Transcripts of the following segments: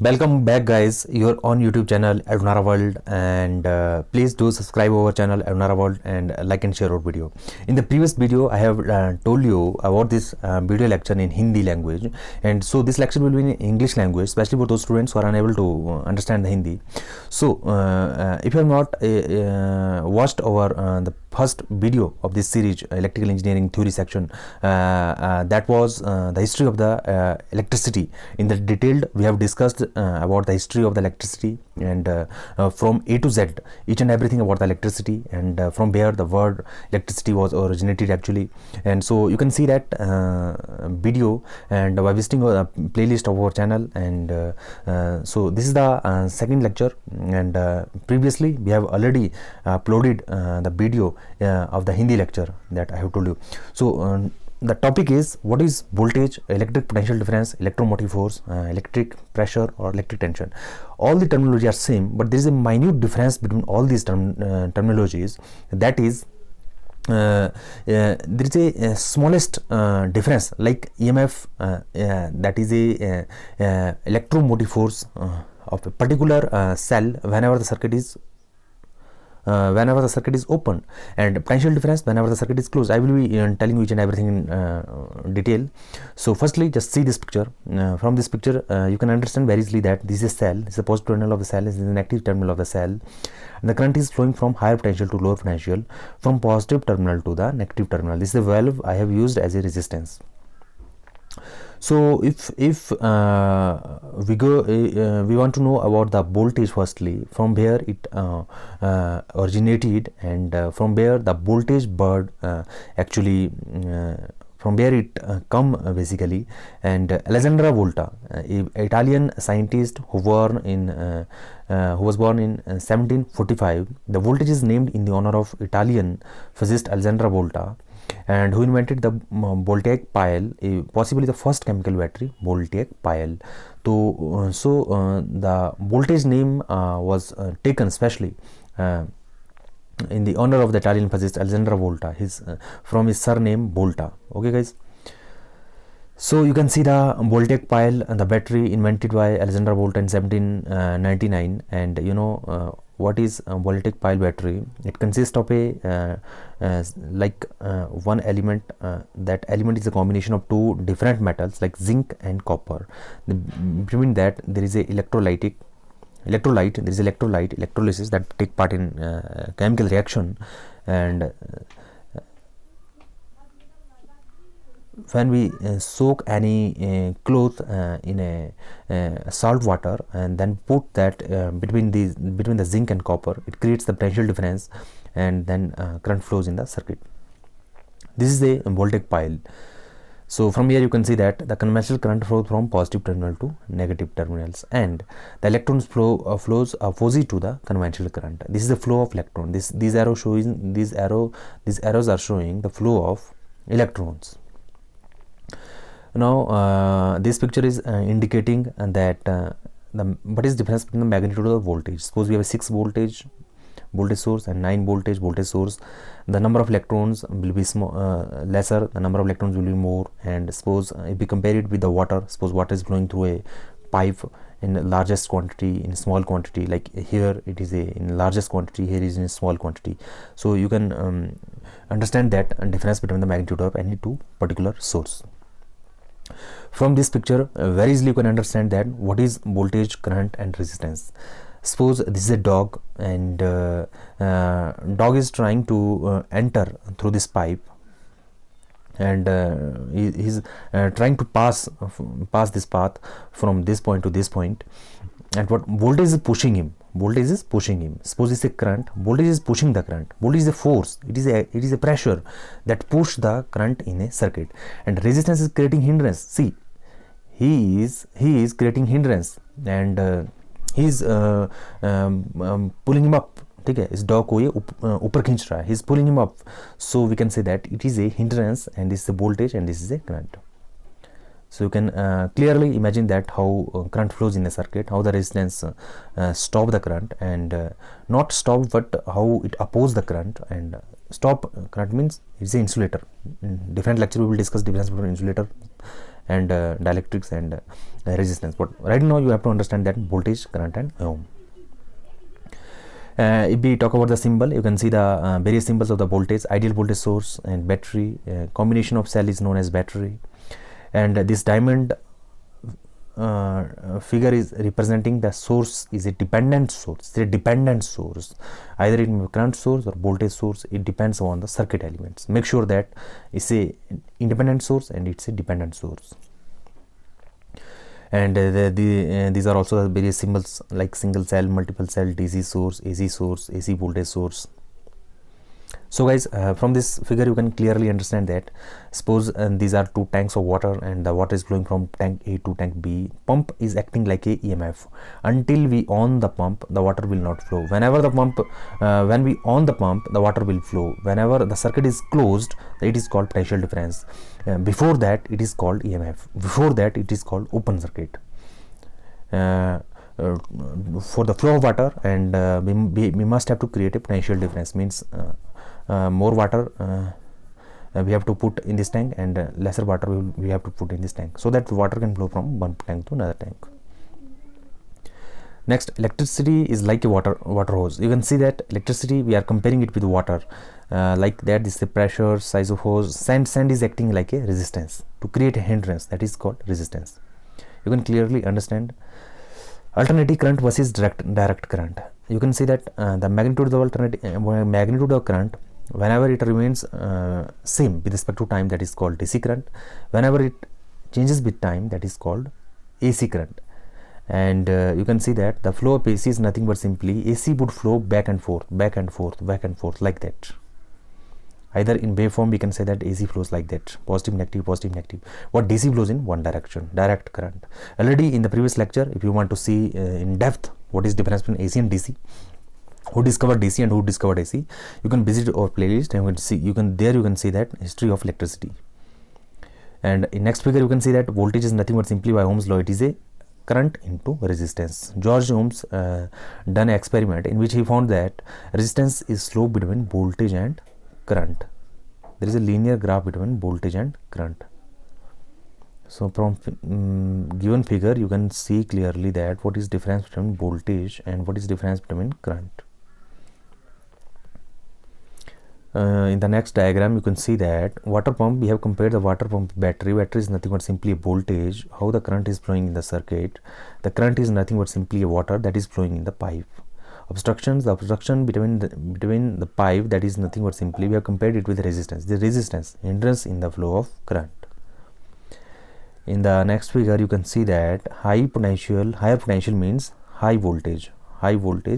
Welcome back, guys. You're on YouTube channel Adunara World, and please do subscribe our channel Adunara World and like and share our video. In the previous video, I have told you about this video lecture in Hindi language, and so this lecture will be in English language, especially for those students who are unable to understand the Hindi. So, if you have not watched our the first video of this series, electrical engineering theory section, that was the history of the electricity. In the detailed, we have discussed about the history of the electricity and from A to Z, each and everything about the electricity, and from where the word electricity was originated actually. And so you can see that video and by visiting a playlist of our channel. And so this is the second lecture, and previously we have already uploaded the video of the Hindi lecture that I have told you. So the topic is what is voltage, electric potential difference, electromotive force, electric pressure or electric tension. All the terminology are same, but there is a minute difference between all these terminologies. That is, there is a smallest difference, like EMF, that is a electromotive force of a particular cell whenever the circuit is open, and potential difference whenever the circuit is closed. I will be telling you each and everything in detail. So firstly, just see this picture. From this picture you can understand very easily that this is a cell. This is the positive terminal of the cell, this is the negative terminal of the cell, and the current is flowing from higher potential to lower potential, from positive terminal to the negative terminal. This is the valve I have used as a resistance. So if we want to know about the voltage firstly, from where it originated, and from where the voltage bird actually from where it come basically. And Alessandro Volta, Italian scientist who was born in 1745. The voltage is named in the honor of Italian physicist Alessandro Volta, and who invented the voltaic pile, possibly the first chemical battery, voltaic pile. So the voltage name was taken specially in the honor of the Italian physicist Alessandro Volta, from his surname Volta. Okay, guys. So you can see the voltaic pile and the battery invented by Alessandro Volta in 1799. And you know what is a voltaic pile battery? It consists of a one element. That element is a combination of two different metals like zinc and copper. Between that there is a electrolyte, electrolysis that take part in chemical reaction. And when we soak any cloth in a salt water and then put that between the zinc and copper, it creates the potential difference, and then current flows in the circuit. This is a voltaic pile. So from here you can see that the conventional current flows from positive terminal to negative terminals, and the electrons flows opposite to the conventional current. This is the flow of electron. These arrows are showing the flow of electrons. Now this picture is indicating that what is the difference between the magnitude of the voltage. Suppose we have a 6 voltage source and 9 voltage source. The number of electrons will be lesser, the number of electrons will be more. And suppose if we compare it with the water, suppose water is flowing through a pipe in largest quantity, in small quantity, like here it is in largest quantity, here is in small quantity. So you can understand that difference between the magnitude of any two particular source. From this picture very easily you can understand that what is voltage, current and resistance. Suppose this is a dog, and dog is trying to enter through this pipe, and he is trying to pass this path from this point to this point. And what voltage is pushing him? Suppose it's a current, voltage is pushing the current. Voltage is a force, it is a pressure that push the current in a circuit. And resistance is creating hindrance. See, he is creating hindrance, and he is pulling him up. ठीक है, इस dog को ये ऊपर खींच रहा है, he is pulling him up. So we can say that it is a hindrance, and this is a voltage, and this is a current. So you can clearly imagine that how current flows in a circuit, how the resistance stop the current, and not stop, but how it oppose the current. And stop current means it's an insulator. In different lecture we will discuss difference between insulator and dielectrics and resistance. But right now you have to understand that voltage, current and ohm. If we talk about the symbol, you can see the various symbols of the voltage: ideal voltage source and battery. Combination of cell is known as battery, and this diamond figure is representing the source is a dependent source. It's a dependent source, either it may be current source or voltage source. It depends on the circuit elements. Make sure that it's a independent source and it's a dependent source. And these are also the various symbols like single cell, multiple cell, DC source, AC voltage source. So guys, from this figure you can clearly understand that suppose these are two tanks of water and the water is flowing from tank A to tank B. Pump is acting like a EMF. Until we on the pump, the water will not flow. Whenever the pump when we on the pump, the water will flow. Whenever the circuit is closed, it is called potential difference. Before that it is called EMF. Before that it is called open circuit. For the flow of water, and we must have to create a potential difference, means more water we have to put in this tank and lesser water we have to put in this tank, so that water can flow from one tank to another tank. Next, electricity is like a water hose. You can see that electricity, we are comparing it with water, like that. This is the pressure, size of hose. Sand is acting like a resistance to create a hindrance, that is called resistance. You can clearly understand. Alternating current versus direct current. You can see that the magnitude of current, whenever it remains same with respect to time, that is called DC current. Whenever it changes with time, that is called AC current. And you can see that the flow of AC is nothing but simply AC would flow back and forth like that. Either in waveform we can say that AC flows like that, positive, negative, positive, negative. What DC flows in one direction, direct current. Already in the previous lecture, if you want to see in depth what is difference between AC and DC, who discovered DC and who discovered AC, you can visit our playlist and you can see that history of electricity. And in next figure you can see that voltage is nothing but simply by Ohm's law. It is a current into resistance. George Ohm's done an experiment in which he found that resistance is slope between voltage and current. There is a linear graph between voltage and current. So from given figure you can see clearly that what is difference between voltage and what is difference between current. In the next diagram you can see that water pump, we have compared the water pump battery. Battery is nothing but simply a voltage. How the current is flowing in the circuit, the current is nothing but simply a water that is flowing in the pipe. Obstructions, the obstruction between the pipe, that is nothing but simply we have compared it with resistance. The resistance, hindrance in the flow of current. In the next figure you can see that higher potential means high voltage,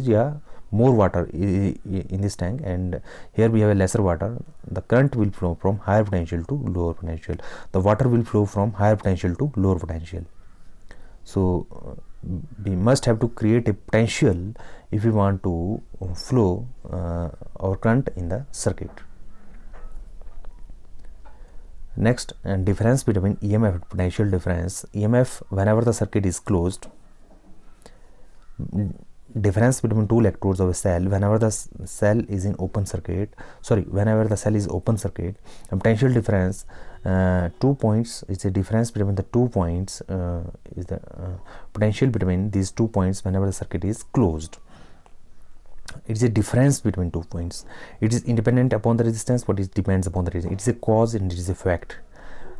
yeah, more water in this tank, and here we have a lesser water. The current will flow from higher potential to lower potential. The water will flow from higher potential to lower potential. So we must have to create a potential if we want to flow our current in the circuit. Next, difference between EMF and potential difference. EMF, whenever the circuit is closed, difference between two electrodes of a cell, whenever the cell is in open circuit, whenever the cell is open circuit, and potential difference, 2 points is the difference between the 2 points, is the potential between these 2 points whenever the circuit is closed. It is a difference between 2 points. It is independent upon the resistance, but it depends upon the resistance. It is a cause and it is a effect.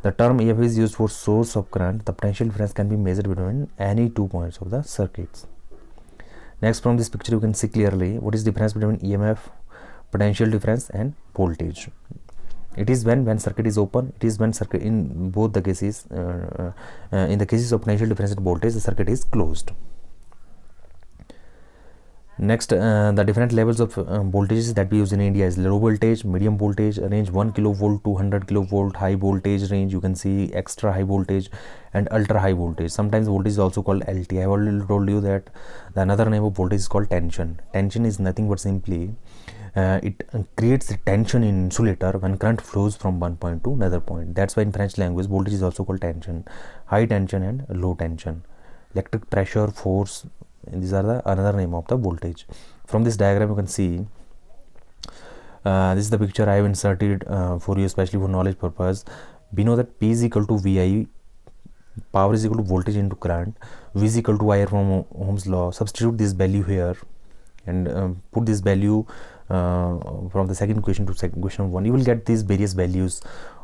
The term EMF is used for source of current. The potential difference can be measured between any 2 points of the circuits. Next, from this picture you can see clearly what is difference between EMF, potential difference and voltage. It is when circuit is open. It is when circuit, in both the cases, in the cases of potential difference and voltage, the circuit is closed. Next, the different levels of voltages that we use in India is low voltage, medium voltage, range 1 kilovolt to 100 kilovolt, high voltage range, you can see extra high voltage, and ultra high voltage. Sometimes voltage is also called LT. I have already told you that the another name of voltage is called tension. Tension is nothing but simply it creates a tension in insulator when current flows from one point to another point. That's why in French language voltage is also called tension, high tension and low tension. Electric pressure, force, these are the another name of the voltage. From this diagram you can see, this is the picture I have inserted for you especially for knowledge purpose. We know that P is equal to VI power is equal to voltage into current, V is equal to I from Ohm's law. Substitute this value here and put this value from the second question to question 1. You will get these various values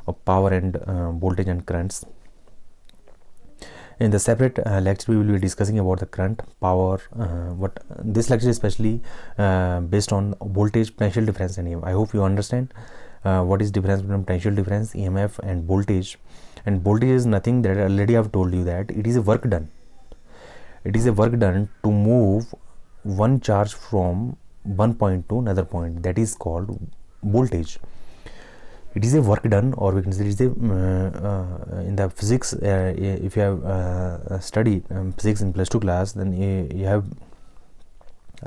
of power and voltage and currents. In the separate lecture, we will be discussing about the current, power. What this lecture is especially based on voltage, potential difference, and EMF. I hope you understand what is difference between potential difference, EMF, and voltage. And voltage is nothing that already I have told you that it is a work done. It is a work done to move one charge from one point to another point. That is called voltage. It is a work done, or we can say it is a in the physics. If you have studied physics in +2 class, then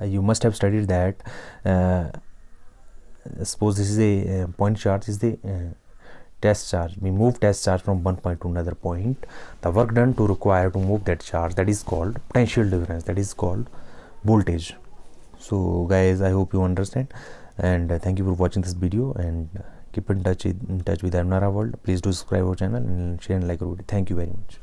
you must have studied that. Suppose this is a point charge, is the test charge. We move test charge from one point to another point. The work done to require to move that charge, that is called potential difference. That is called voltage. So guys, I hope you understand, and thank you for watching this video, and keep in touch with MNARA World. Please do subscribe our channel and share and like our video. Thank you very much.